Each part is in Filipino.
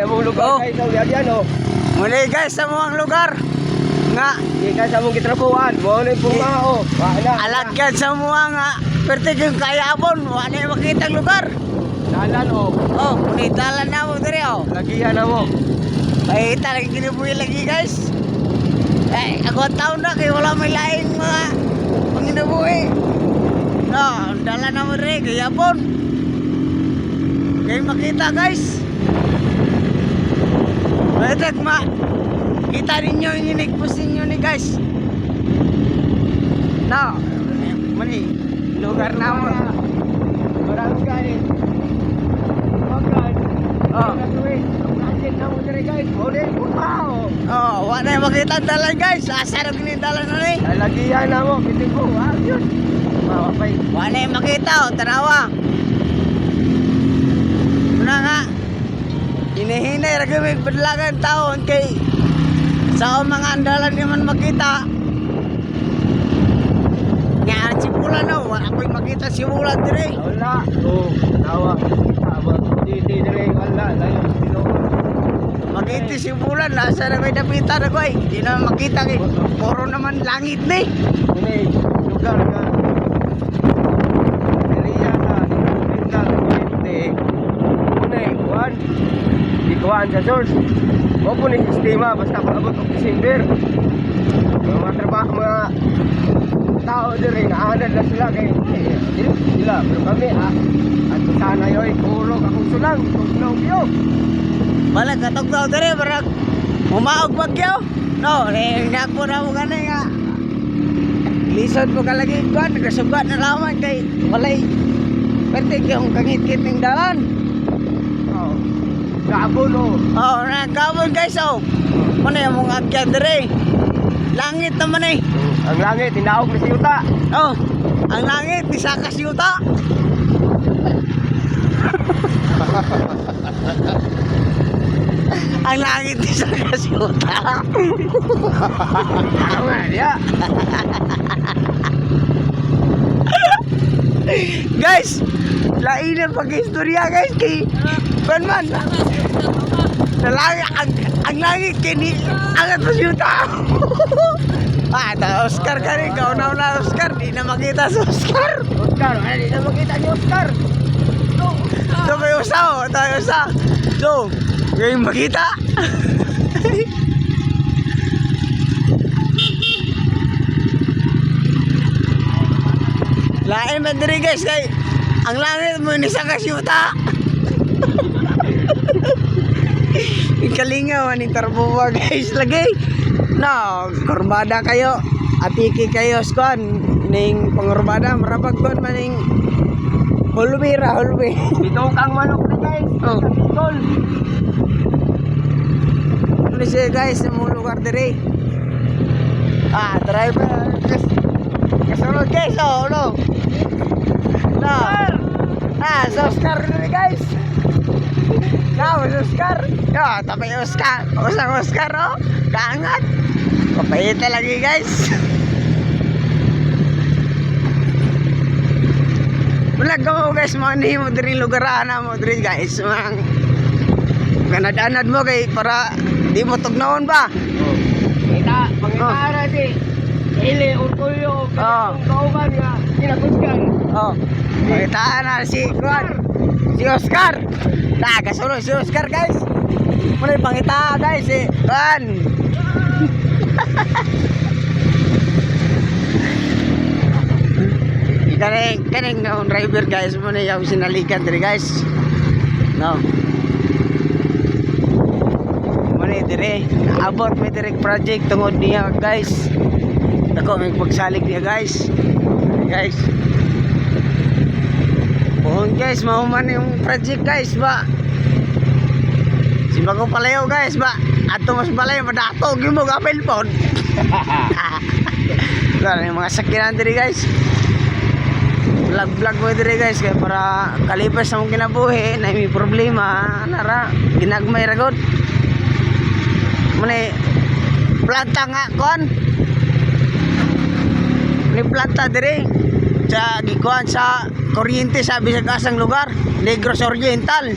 among lugar guys sa yan oh. Muli guys sa mga lugar nga Di ka sa among gitrabuhan. Mo ni pumao. alagyan sa mga nga perti yung kayabon wala yung makita ang lugar. Dalan oh. Oh, punitalan na mo diri oh. Lagihan na mo. Ay talaga ginibuhi lagi guys. Ako ang taon na kaya wala may laing mga panginabuhi. No, dala na mo diri kayabon. Kaya makita guys. Pwede kita ninyo yung inigpus ninyo ni guys. No, mali, lugar na mo. Barangay. Magan. Oh. Project na mo dire guys. Mo ni pumao. Oh, wala yung makita ang dalan guys. Asar ang ginidalan na ni. Lagihan na mo bitin ko. Yun. Mapay. Wala yung makita o, tanawa. Muna nga. Hinihinay, ragamig padlagan taon kay sa mga andalan naman makita. Nga, simulan na. Wala ko'y makita simulan dire. Wala. Oh, nawa. Di dire wala. Layo sino. Makita simulan. Nasa na may napita na ko eh. Hindi na makita kay puro naman langit ni. Ini lugar ka. Area na Pinal Puente. Ini kuan. Di kuan sa source. O po ni sistema basta paabot og December. Mga trabaho mga tao dire naanan na sila kay sila pero kami at sana yoy puro kakusulang tugnaw yo. Wala katog daw dire. Barag umaog bagyo. No, nagpo na mo ganun nga. Lisod mo kalagi kuan. Nagasugat na laman kay walay. Perti yung kangit-kit ng dalan. Oh. Gabon oh. Oh, nagkabon guys oh. Ano yung mga agyan dire? Langit naman eh. Ang langit tinaog na si Yuta. Oh, ang langit isa ka siyuta. Ang langit isa ka siyuta. Tama ya. Guys, lain ang pag-istorya guys kay man. Ang langit kini ang siyuta. Oscar ka rin. Ikaw na Oscar. Di na makita si Oscar. Oscar, di na makita ni Oscar. Ito may usa o. Ito may usa. So, ngayon makita. Lain man diri guys. Kay ang langit mo ni sa kasyuta. Ikalingaw ni Tarbuwa guys lagi. No, kurbada kayo. Atiki kayo skuan ning pangurbada marapag kuan maning hulbi. Ito kang manok na guys. Oh. Tol. Ano siya guys sa mga lugar dire. Driver. Kasunod guys oh, no. No. Sa Oscar dire guys. Now, Oscar. Yo, tapay Oscar. Oscar oh. Kaangat. Papayita lagi guys. Wala ka mo guys. Mga hindi mo din lugaraan mo din guys. Mga ganad-anad mo kay para di mo tugnawon ba? Oh. Kita, pangitara si Ili Urkulyo. Kauban nga. Kinagusgan. Oh. Pakitaan na si Juan. Si Oscar. Kasunod si Oscar guys. Muna yung pangita guys si Juan. Kaning driver guys mo na yung sinalikan diri guys. No. Mo na dire abot may direct project tungod niya guys. Dako may pagsalig niya guys. Guys. Pohon guys, mauman yung project guys ba. Si bago palayo guys ba. Ato mas palayo madato gyud mo gapel pod. Dala yung mga sakyanan diri guys. Vlog mo diri guys kaya para kalipas sa mong kinabuhi na may problema nara ginagmay ra gud. Muna planta nga kon. Ni planta diri sa gikuan sa kuryente sa bisag asang lugar, Negros Oriental.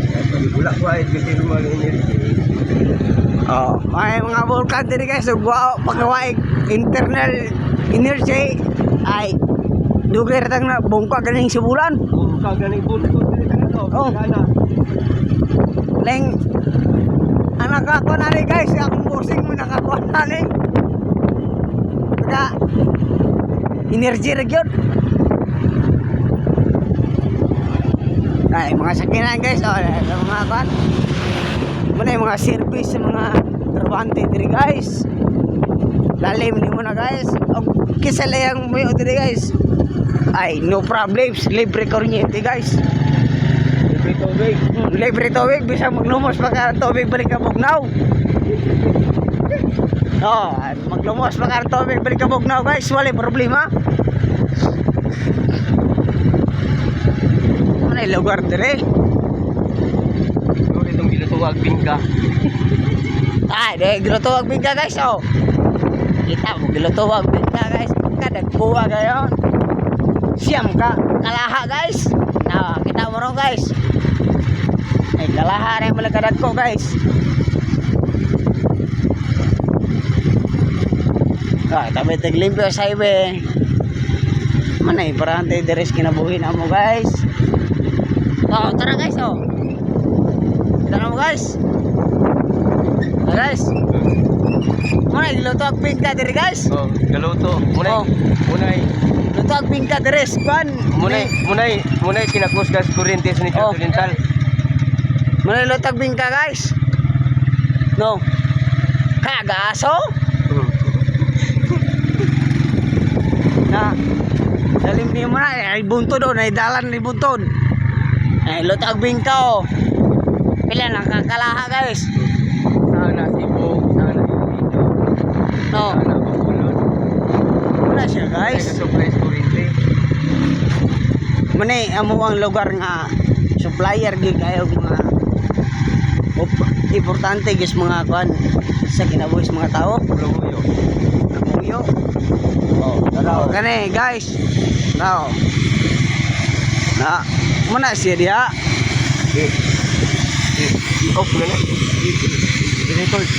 Wala ko ay geothermal energy. Oh, may mga vulkan diri guys, so pagkawaig internal energy ay dugay ratang na bungka ganing sibulan. Kung ka ganing bulto dili ka na Oh. kana. Leng anak ako na rin guys, akong bossing mo nakakuha na rin. Kaya energy rin yun. Ay, mga sakinan guys, oh, mga kan. Muna yung mga service sa mga trabante diri guys. Lalim ni mo na guys. O kisa lang mo yun diri guys. Ay, no problems. Libre kuryente guys. Libre tubig. Libre tubig. Bisa maglumos pa ka ng tubig balik ka Bugnaw. Oh, maglumos pa ka ng tubig balik ka Bugnaw guys. Wala problema. Ano yung lugar diri? Ano itong gilutuwag bingka? Ay, dahil gilutuwag bingka guys, oh. Kita mo, gilutuwag bingka guys. Kadagpuwa kayo. Siyam ka, kalaha guys. Nah, kita mo rin guys. Ay, kalaha rin mula kadagpo guys. Ah, tabi taglimpyo sa ibe. Manay, parang tayo deres kinabuhin mo guys. Oh, tara guys, oh. Tara mo guys. Guys. Muna giluto ang pingka diri guys. Oh, galuto. Munay. Oh. Munay. Luto ang pingka diri span. Munay kinakusgas kuryente sa Negros Oh. Oriental. Muna luto ang pingka guys. No. Kagaso. Na. Dalim ni mo na ay buntod do, ay dalan ni buntod. Ay luto ang pingka oh. Pila na kakalaha guys. Sana Cebu, sana Iloilo, No. sana Bacolod. Wala siya Ay, guys. supply kuryente. Muna amo ang lugar nga supplier gyud kayo mga importante guys mga kwan sa kinabuhi sa mga tao. Luyo. Kuyo. Oh, tara. Kani guys. Now. Na, muna siya diha. I-off na na. I-record.